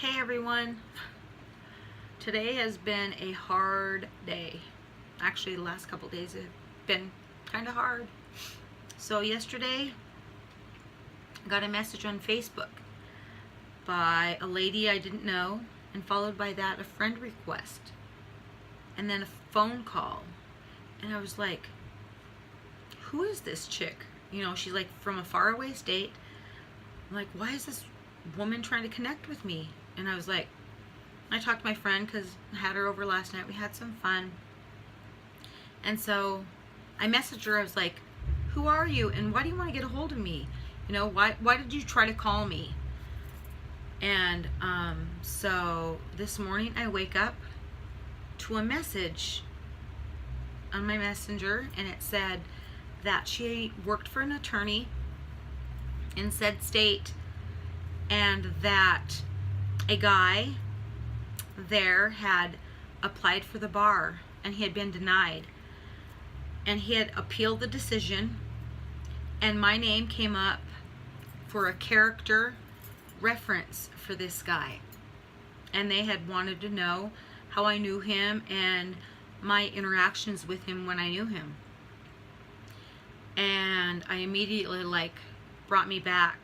Hey everyone, today has been a hard day. Actually, the last couple days have been kind of hard. So yesterday, I got a message on Facebook by a lady I didn't know, and followed by that a friend request, and then a phone call. And I was like, who is this chick? You know, she's like from a faraway state. I'm like, why is this woman trying to connect with me? And I was like, I talked to my friend because I had her over last night. We had some fun. And so I messaged her. I was like, who are you? And why do you want to get a hold of me? You know, why did you try to call me? And so this morning I wake up to a message on my messenger, and it said that she worked for an attorney in said state, and that a guy there had applied for the bar and he had been denied, and he had appealed the decision, and my name came up for a character reference for this guy, and they had wanted to know how I knew him and my interactions with him when I knew him. And I immediately brought me back,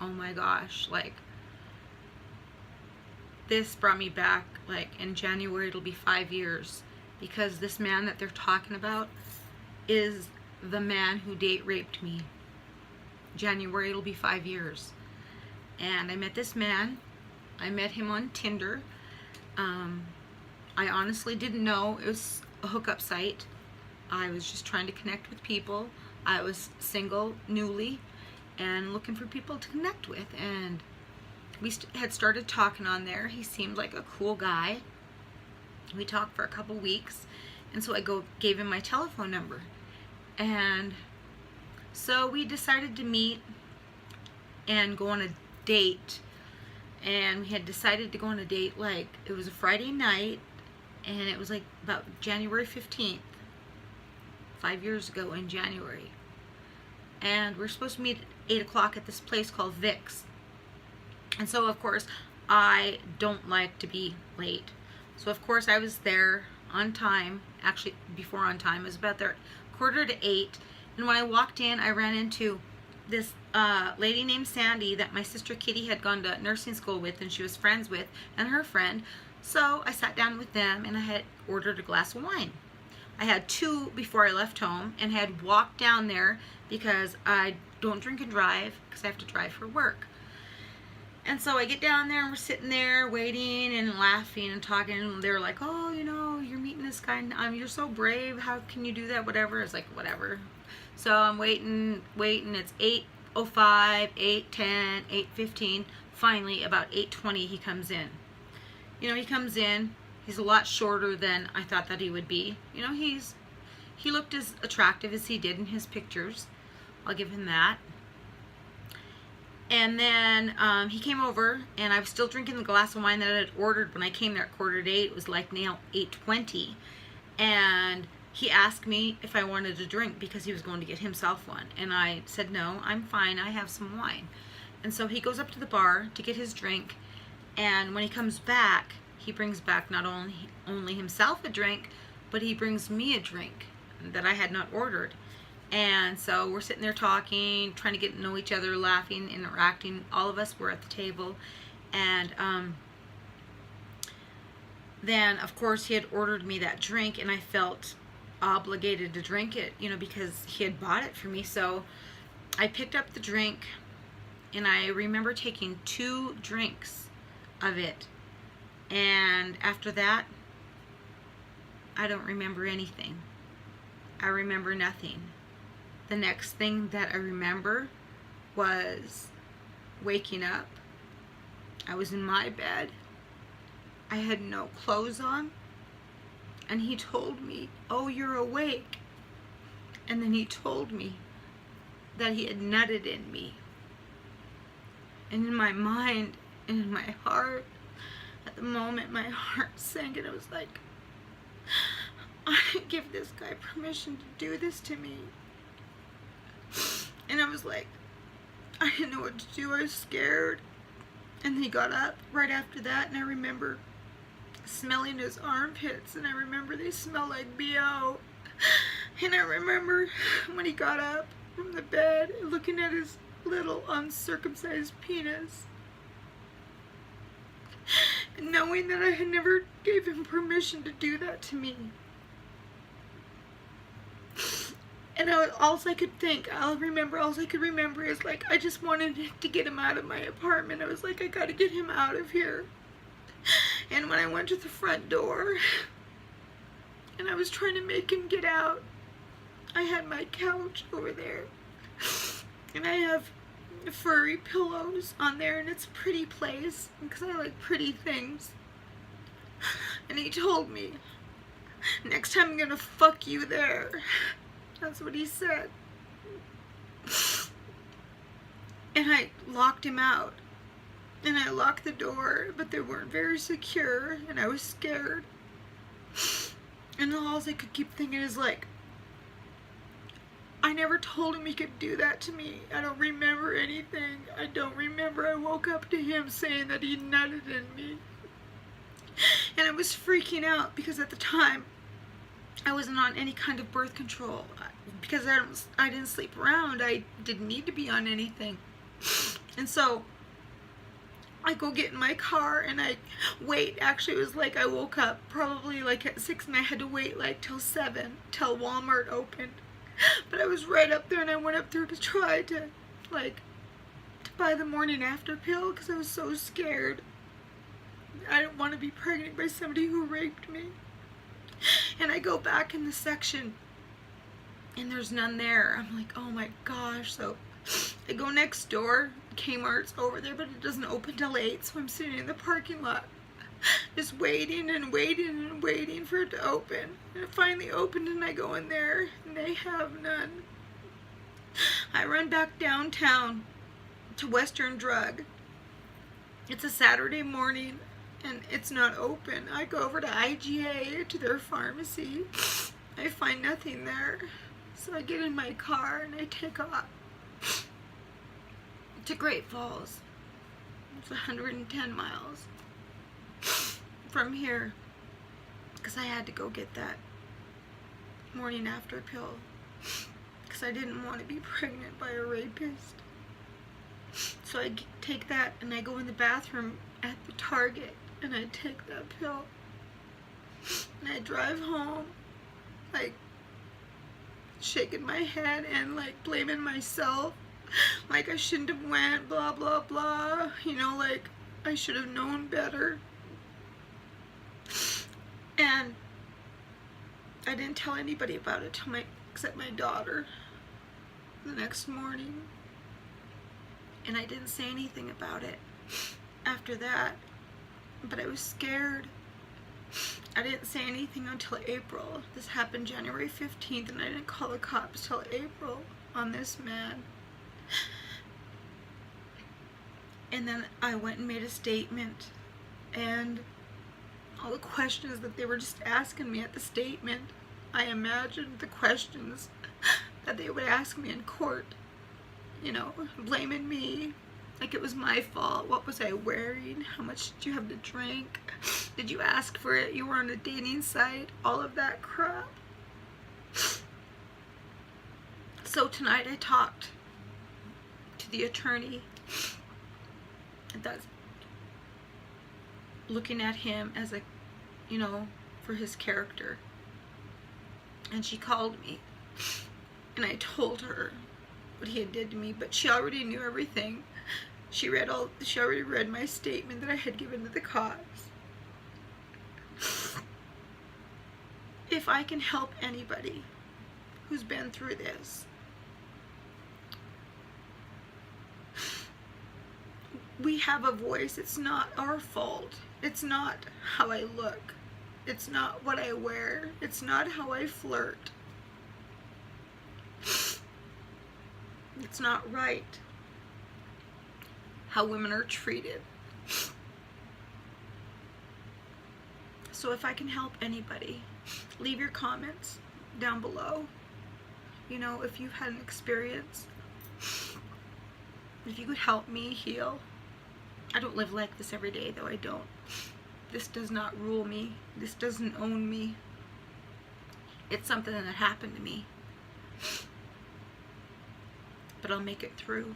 oh my gosh, this brought me back. In January it'll be 5 years, because this man that they're talking about is the man who date raped me. January it'll be 5 years. And I met this man. I met him on Tinder. I honestly didn't know it was a hookup site. I was just trying to connect with people. I was single, newly, and looking for people to connect with. And we had started talking on there. He seemed like a cool guy. We talked for a couple weeks, and so I gave him my telephone number. And so we decided to meet and go on a date. And we had decided to go on a date, it was a Friday night, and it was about January 15th, 5 years ago in January. And we're supposed to meet at 8 o'clock at this place called Vic's. And so, of course, I don't like to be late. So, of course, I was there on time. Actually, before on time. I was about there 7:45. And when I walked in, I ran into this lady named Sandy that my sister Kitty had gone to nursing school with, and she was friends with, and her friend. So I sat down with them, and I had ordered a glass of wine. I had 2 before I left home, and had walked down there because I don't drink and drive, because I have to drive for work. And so I get down there, and we're sitting there waiting and laughing and talking, and they're like, oh, you know, you're meeting this guy, you're so brave, how can you do that, whatever. It's like, whatever. So I'm waiting, it's 8:05, 8:10, 8:15. Finally, about 8:20, he comes in. You know, he comes in, he's a lot shorter than I thought that he would be. You know, he looked as attractive as he did in his pictures. I'll give him that. And then he came over, and I was still drinking the glass of wine that I had ordered when I came there at 7:45. It was now 8:20. And he asked me if I wanted a drink because he was going to get himself one. And I said, no, I'm fine. I have some wine. And so he goes up to the bar to get his drink. And when he comes back, he brings back not only himself a drink, but he brings me a drink that I had not ordered. And so we're sitting there talking, trying to get to know each other, laughing, interacting. All of us were at the table. And then, of course, he had ordered me that drink, and I felt obligated to drink it, you know, because he had bought it for me. So I picked up the drink, and I remember taking 2 drinks of it. And after that, I don't remember anything. I remember nothing. The next thing that I remember was waking up. I was in my bed. I had no clothes on. And he told me, oh, you're awake. And then he told me that he had nutted in me. And in my mind and in my heart, at the moment, my heart sank, and it was like, I didn't give this guy permission to do this to me. And I was like, I didn't know what to do. I was scared. And he got up right after that, and I remember smelling his armpits, and I remember they smell like BO. And I remember when he got up from the bed, looking at his little uncircumcised penis, and knowing that I had never gave him permission to do that to me. And all I could remember is like, I just wanted to get him out of my apartment. I was like, I gotta get him out of here. And when I went to the front door, and I was trying to make him get out, I had my couch over there, and I have furry pillows on there, and it's a pretty place, because I like pretty things. And he told me, next time I'm gonna fuck you there. That's what he said. And I locked him out. And I locked the door, but they weren't very secure, and I was scared. And all I could keep thinking is like, I never told him he could do that to me. I don't remember anything. I don't remember I woke up to him saying that he nutted in me. And I was freaking out because at the time, I wasn't on any kind of birth control because I didn't sleep around. I didn't need to be on anything. And so I go get in my car and I wait. Actually, it was like I woke up probably like at 6 and I had to wait like till 7 till Walmart opened. But I was right up there, and I went up there to try to buy the morning after pill because I was so scared. I didn't want to be pregnant by somebody who raped me. And I go back in the section, and there's none there. I'm like, oh my gosh. So I go next door. Kmart's over there, but it doesn't open till 8. So I'm sitting in the parking lot, just waiting and waiting and waiting for it to open. And it finally opened, and I go in there, and they have none. I run back downtown to Western Drug. It's a Saturday morning, and it's not open. I go over to IGA, to their pharmacy. I find nothing there. So I get in my car and I take off to Great Falls. It's 110 miles from here because I had to go get that morning after pill because I didn't want to be pregnant by a rapist. So I take that and I go in the bathroom at the Target and I take that pill and I drive home like shaking my head and like blaming myself, like I shouldn't have went, blah blah blah, you know, like I should have known better. And I didn't tell anybody about it except my daughter the next morning. And I didn't say anything about it after that, but I was scared. I didn't say anything until April. This happened January 15th, and I didn't call the cops till April on this man. And then I went and made a statement, and all the questions that they were just asking me at the statement, I imagined the questions that they would ask me in court. You know, blaming me, like it was my fault. What was I wearing? How much did you have to drink? Did you ask for it? You were on a dating site? All of that crap. So tonight I talked to the attorney that's looking at him as a, you know, for his character. And she called me and I told her what he had did to me, but she already knew everything. She already read my statement that I had given to the cops. If I can help anybody who's been through this, we have a voice. It's not our fault. It's not how I look. It's not what I wear. It's not how I flirt. It's not right how women are treated. So if I can help anybody, leave your comments down below. You know, if you've had an experience, if you could help me heal, I don't live like this every day, though. I don't. This does not rule me. This doesn't own me. It's something that happened to me. But I'll make it through.